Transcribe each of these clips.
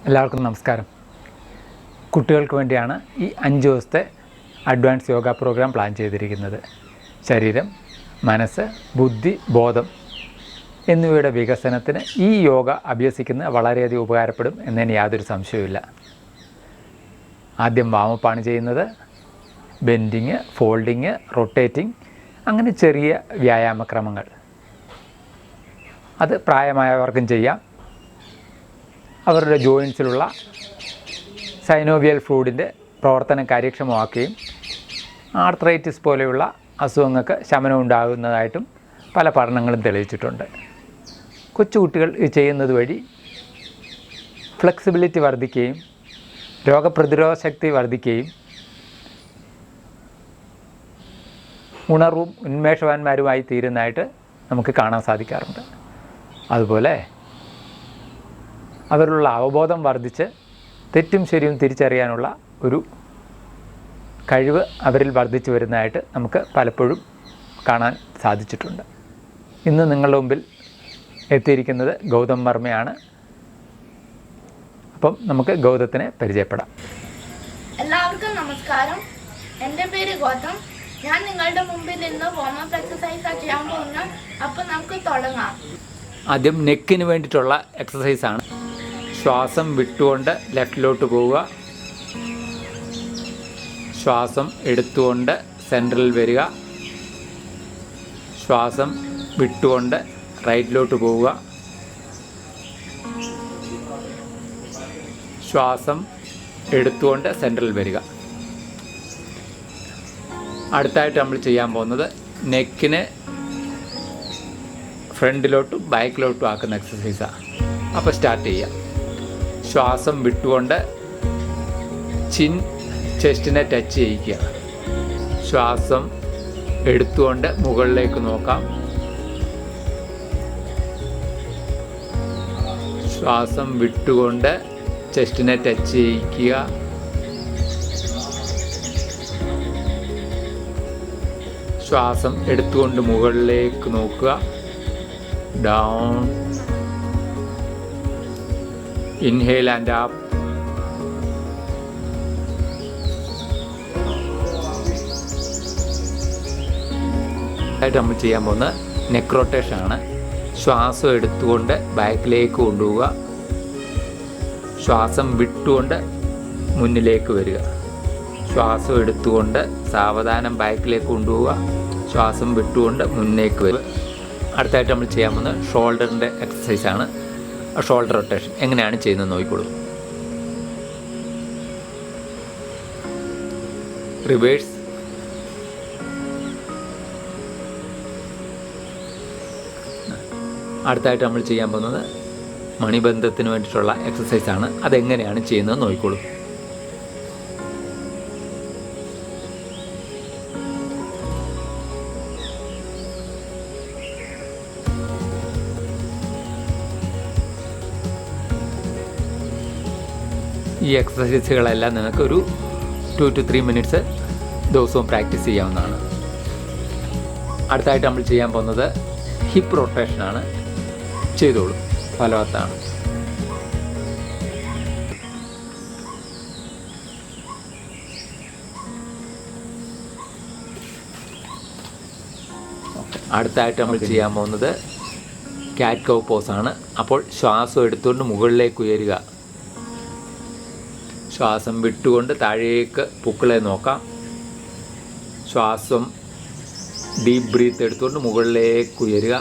എല്ലാവർക്കും നമസ്കാരം. കുട്ടികൾക്ക് വേണ്ടിയാണ് ഈ 5 ദിവസത്തെ അഡ്വാൻസ് യോഗ പ്രോഗ്രാം പ്ലാൻ ചെയ്തിരിക്കുന്നത്. ശരീരം, മനസ്സ്, ബുദ്ധി, ബോധം എന്നിവയുടെ വികസനത്തിന് ഈ യോഗ അഭ്യസിക്കുന്നത് വളരെയധികം ഉപകാരപ്പെടും എന്നതിന് യാതൊരു സംശയവുമില്ല. ആദ്യം വാമപ്പാണ് ചെയ്യുന്നത്. ബെൻഡിങ്, ഫോൾഡിങ്, റൊട്ടേറ്റിംഗ്, അങ്ങനെ ചെറിയ വ്യായാമക്രമങ്ങൾ. അത് പ്രായമായവർക്കും ചെയ്യാം. അവരുടെ ജോയിൻസിലുള്ള സൈനോവിയൽ ഫ്ലൂയിഡിൻ്റെ പ്രവർത്തനം കാര്യക്ഷമമാക്കുകയും ആർത്രൈറ്റിസ് പോലെയുള്ള അസുഖങ്ങൾക്ക് ശമനം ഉണ്ടാകുന്നതായിട്ടും പല പഠനങ്ങളും തെളിയിച്ചിട്ടുണ്ട്. കൊച്ചുകുട്ടികൾ ഇത് ചെയ്യുന്നത് വഴി ഫ്ലെക്സിബിലിറ്റി വർദ്ധിക്കുകയും രോഗപ്രതിരോധ ശക്തി വർദ്ധിക്കുകയും ഉണർവും ഉന്മേഷവാന്മാരുമായി തീരുന്നതായിട്ട് നമുക്ക് കാണാൻ സാധിക്കാറുണ്ട്. അതുപോലെ അവരിലുള്ള അവബോധം വർദ്ധിച്ച് തെറ്റും ശരിയും തിരിച്ചറിയാനുള്ള ഒരു കഴിവ് അവരിൽ വർദ്ധിച്ചു വരുന്നതായിട്ട് നമുക്ക് പലപ്പോഴും കാണാൻ സാധിച്ചിട്ടുണ്ട്. ഇന്ന് നിങ്ങളുടെ മുമ്പിൽ എത്തിയിരിക്കുന്നത് ഗൗതം വർമ്മയാണ്. അപ്പം നമുക്ക് ഗൗതത്തിനെ പരിചയപ്പെടാം. എല്ലാവർക്കും നമസ്കാരം. എൻ്റെ പേര് ഗൗതം. ഞാൻ നിങ്ങളുടെ മുമ്പിൽ ഇന്ന് വാമപ്പ് എക്സസൈസാണ് ചെയ്യാൻ പോകുന്നത്. അപ്പം നമുക്ക് തുടങ്ങാം. ആദ്യം നെക്കിന് വേണ്ടിയിട്ടുള്ള എക്സസൈസാണ്. ശ്വാസം വിട്ടുകൊണ്ട് ലെഫ്റ്റിലോട്ട് പോവുക. ശ്വാസം എടുത്തുകൊണ്ട് സെൻട്രലിൽ വരിക. ശ്വാസം വിട്ടുകൊണ്ട് റൈറ്റിലോട്ട് പോവുക. ശ്വാസം എടുത്തുകൊണ്ട് സെൻട്രലിൽ വരിക. അടുത്തായിട്ട് നമ്മൾ ചെയ്യാൻ പോകുന്നത് നെക്കിനെ ഫ്രണ്ടിലോട്ടും ബാക്കിലോട്ടും ആക്കുന്ന എക്സസൈസാണ്. അപ്പോൾ സ്റ്റാർട്ട് ചെയ്യാം. ശ്വാസം വിട്ടുകൊണ്ട് ചിൻ ചെസ്റ്റിനെ ടച്ച് ചെയ്യിക്കുക. ശ്വാസം എടുത്തുകൊണ്ട് മുകളിലേക്ക് നോക്കാം. ശ്വാസം വിട്ടുകൊണ്ട് ചെസ്റ്റിനെ ടച്ച് ചെയ്യിക്കുക. ശ്വാസം എടുത്തുകൊണ്ട് മുകളിലേക്ക് നോക്കുക. ഡൗൺ. Inhale and up. ആയിട്ട് നമ്മൾ ചെയ്യാൻ പോകുന്നത് നെക്ക് റൊട്ടേഷൻ ആണ്. ശ്വാസം എടുത്തുകൊണ്ട് ബാക്കിലേക്ക് കൊണ്ടുപോവുക. ശ്വാസം വിട്ടുകൊണ്ട് മുന്നിലേക്ക് വരിക. ശ്വാസം എടുത്തുകൊണ്ട് സാവധാനം ബാക്കിലേക്ക് കൊണ്ടുപോവുക. ശ്വാസം വിട്ടുകൊണ്ട് മുന്നേക്ക് വരിക. അടുത്തായിട്ട് നമ്മൾ ചെയ്യാൻ പോകുന്നത് ഷോൾഡറിൻ്റെ എക്സസൈസാണ്. ഷോൾഡർ റൊട്ടേഷൻ എങ്ങനെയാണ് ചെയ്യുന്നത് നോക്കിക്കോളൂ. റിവേഴ്സ്. അടുത്തായിട്ട് നമ്മൾ ചെയ്യാൻ പോകുന്നത് മണിബന്ധത്തിന് വേണ്ടിയിട്ടുള്ള എക്സസൈസാണ്. അതെങ്ങനെയാണ് ചെയ്യുന്നത് നോക്കിക്കോളൂ. ഈ എക്സസൈസുകളെല്ലാം നിങ്ങൾക്ക് ഒരു 2 to 3 മിനിറ്റ്സ് ദിവസവും പ്രാക്ടീസ് ചെയ്യാവുന്നതാണ്. അടുത്തായിട്ട് നമ്മൾ ചെയ്യാൻ പോകുന്നത് ഹിപ്പ് റൊട്ടേഷനാണ്. ചെയ്തോളൂ, ഫലവത്താണ്. അടുത്തായിട്ട് നമ്മൾ ചെയ്യാൻ പോകുന്നത് ക്യാറ്റ് കൗ പോസാണ്. അപ്പോൾ ശ്വാസം എടുത്തുകൊണ്ട് മുകളിലേക്ക് ഉയരുക. ശ്വാസം വിട്ടുകൊണ്ട് താഴേക്ക് പുക്കിളെ നോക്കാം. ശ്വാസം ഡീപ്പ് ബ്രീത്ത് എടുത്തുകൊണ്ട് മുകളിലേക്ക് ഉയരുക.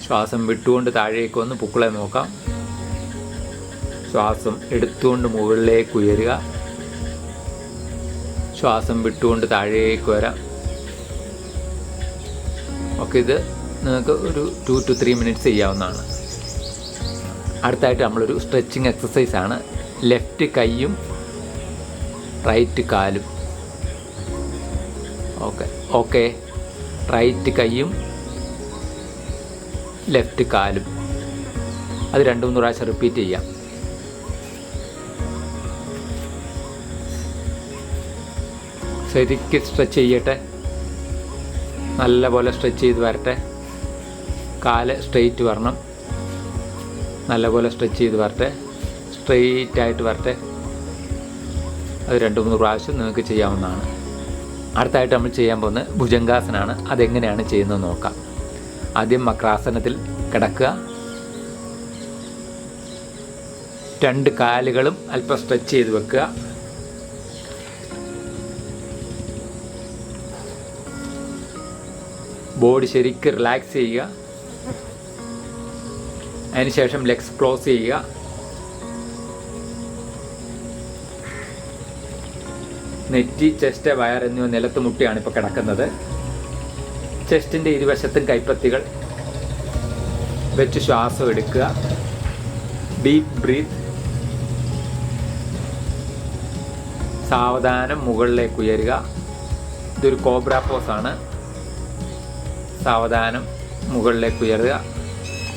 ശ്വാസം വിട്ടുകൊണ്ട് താഴേക്ക് വന്ന് പുക്കിളെ നോക്കാം. ശ്വാസം എടുത്തുകൊണ്ട് മുകളിലേക്ക് ഉയരുക. ശ്വാസം വിട്ടുകൊണ്ട് താഴേക്ക് വരാം. ഓക്കെ, ഇത് നിങ്ങൾക്ക് ഒരു 2 to 3 മിനിറ്റ്സ് ചെയ്യാവുന്നതാണ്. അടുത്തായിട്ട് നമ്മളൊരു സ്ട്രെച്ചിങ് എക്സസൈസാണ്. ലെഫ്റ്റ് കൈയും റൈറ്റ് കാലും. ഓക്കെ. റൈറ്റ് കൈയും ലെഫ്റ്റ് കാലും. അത് 2-3 പ്രാവശ്യം റിപ്പീറ്റ് ചെയ്യാം. ശരിക്കും സ്ട്രെച്ച് ചെയ്യട്ടെ. നല്ലപോലെ സ്ട്രെച്ച് ചെയ്ത് വരട്ടെ. കാല് സ്ട്രെയിറ്റ് വരണം. നല്ലപോലെ സ്ട്രെച്ച് ചെയ്ത് വരട്ടെ, സ്ട്രെയിറ്റ് ആയിട്ട് വരട്ടെ. അത് 2-3 പ്രാവശ്യം നിങ്ങൾക്ക് ചെയ്യാവുന്നതാണ്. അടുത്തായിട്ട് നമ്മൾ ചെയ്യാൻ പോകുന്നത് ഭുജംഗാസനാണ്. അതെങ്ങനെയാണ് ചെയ്യുന്നത് നോക്കാം. ആദ്യം വക്രാസനത്തിൽ കിടക്കുക. 2 കാലുകളും അല്പം സ്ട്രെച്ച് ചെയ്ത് വെക്കുക. ബോഡി ശരിക്ക് റിലാക്സ് ചെയ്യുക. അതിനുശേഷം ലെഗ്സ് ക്ലോസ് ചെയ്യുക. നെറ്റി, ചെസ്റ്റ്, വയർ എന്നിവ നിലത്ത് മുട്ടിയാണ് ഇപ്പോൾ കിടക്കുന്നത്. ചെസ്റ്റിൻ്റെ ഇരുവശത്തും കൈപ്പത്തികൾ വെച്ച് ശ്വാസം എടുക്കുക. Deep breath. സാവധാനം മുകളിലേക്ക് ഉയരുക. ഇതൊരു കോബ്ര പോസാണ്. സാവധാനം മുകളിലേക്ക് ഉയരുക.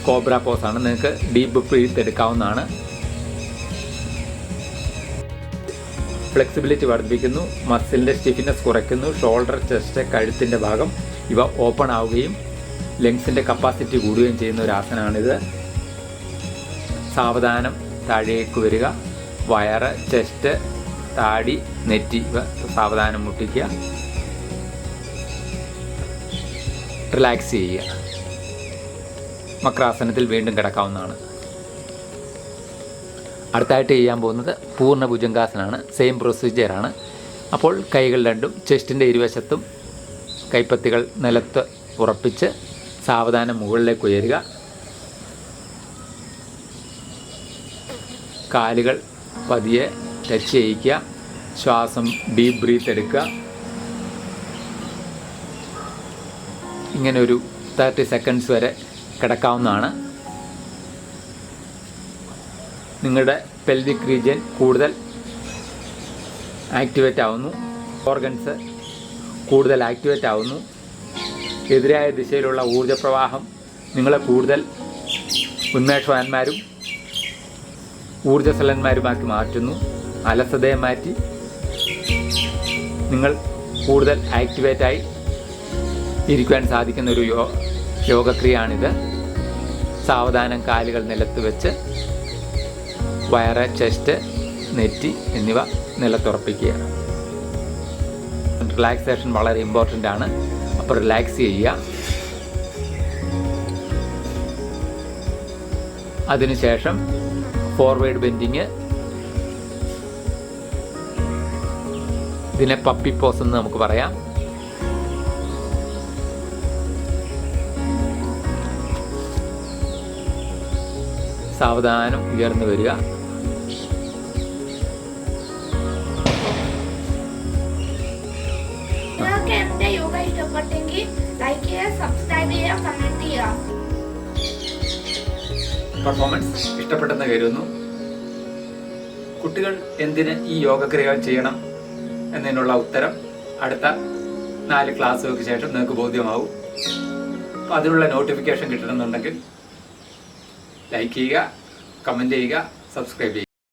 കോബ്ര പോസാണ്. നിങ്ങൾക്ക് ഡീപ്പ് ബ്രീത്ത് എടുക്കാവുന്നതാണ്. ഫ്ലെക്സിബിലിറ്റി വർദ്ധിപ്പിക്കുന്നു, മസിലിൻ്റെ സ്റ്റിഫ്നെസ് കുറയ്ക്കുന്നു. ഷോൾഡർ, ചെസ്റ്റ്, കഴുത്തിൻ്റെ ഭാഗം ഇവ ഓപ്പൺ ആവുകയും ലങ്സിൻ്റെ കപ്പാസിറ്റി കൂടുകയും ചെയ്യുന്ന ഒരു ആസനമാണിത്. സാവധാനം താഴേക്ക് വരിക. വയറ്, ചെസ്റ്റ്, താടി, നെറ്റി ഇവ സാവധാനം മുട്ടിക്കുക. റിലാക്സ് ചെയ്യുക. വക്രാസനത്തിൽ വീണ്ടും കിടക്കാവുന്നതാണ്. അടുത്തായിട്ട് ചെയ്യാൻ പോകുന്നത് പൂർണ്ണ ഭുജംഗാസനാണ്. സെയിം പ്രൊസീജിയറാണ്. അപ്പോൾ കൈകൾ രണ്ടും ചെസ്റ്റിൻ്റെ ഇരുവശത്തും കൈപ്പത്തികൾ നിലത്ത് ഉറപ്പിച്ച് സാവധാനം മുകളിലേക്ക് ഉയരുക. കാലുകൾ പതിയെ ടച്ച് ചെയ്യിക്കുക. ശ്വാസം ഡീപ്പ് ബ്രീത്ത് എടുക്കുക. ഇങ്ങനെ ഒരു 30 സെക്കൻഡ്സ് വരെ കിടക്കാവുന്നതാണ്. നിങ്ങളുടെ പെൽവിക് റീജിയൻ കൂടുതൽ ആക്ടിവേറ്റ് ആവുന്നു. ഓർഗൻസ് കൂടുതൽ ആക്ടിവേറ്റ് ആവുന്നു. എതിരായ ദിശയിലുള്ള ഊർജ്ജപ്രവാഹം നിങ്ങളെ കൂടുതൽ ഉന്മേഷവാന്മാരും ഊർജ്ജസ്വലന്മാരുമാക്കി മാറ്റുന്നു. അലസതയെ മാറ്റി നിങ്ങൾ കൂടുതൽ ആക്ടിവേറ്റായി ഇരിക്കുവാൻ സാധിക്കുന്ന ഒരു യോഗക്രിയയാണിത്. സാവധാനം കാലുകൾ നിലത്ത് വെച്ച് വയറ്, ചെസ്റ്റ്, നെറ്റി എന്നിവ നിലത്തുറപ്പിക്കുക. റിലാക്സേഷൻ വളരെ ഇമ്പോർട്ടൻ്റ് ആണ്. അപ്പോൾ റിലാക്സ് ചെയ്യുക. അതിനുശേഷം ഫോർവേഡ് ബെൻഡിങ്. ഇതിനെ പപ്പി പോസ് എന്ന് നമുക്ക് പറയാം. സാവധാനം ഉയർന്നു വരിക. നിങ്ങൾക്ക് എന്റെ യോഗ ഇഷ്ടപ്പെട്ടെങ്കിൽ ലൈക്ക് ചെയ്യുക, സബ്സ്ക്രൈബ് ചെയ്യുക, കമന്റ് ചെയ്യുക. പെർഫോമൻസ് ഇഷ്ടപ്പെട്ടെന്ന് കരുതുന്നു. കുട്ടികൾ എന്തിന് ഈ യോഗക്രിയകൾ ചെയ്യണം എന്നതിനുള്ള ഉത്തരം അടുത്ത 4 ക്ലാസ്സുകൾക്ക് ശേഷം നിങ്ങൾക്ക് ബോധ്യമാവും. അപ്പോൾ അതിനുള്ള നോട്ടിഫിക്കേഷൻ കിട്ടണമെന്നുണ്ടെങ്കിൽ ലൈക്ക് ചെയ്യുക, കമൻറ്റ് ചെയ്യുക, സബ്സ്ക്രൈബ് ചെയ്യുക.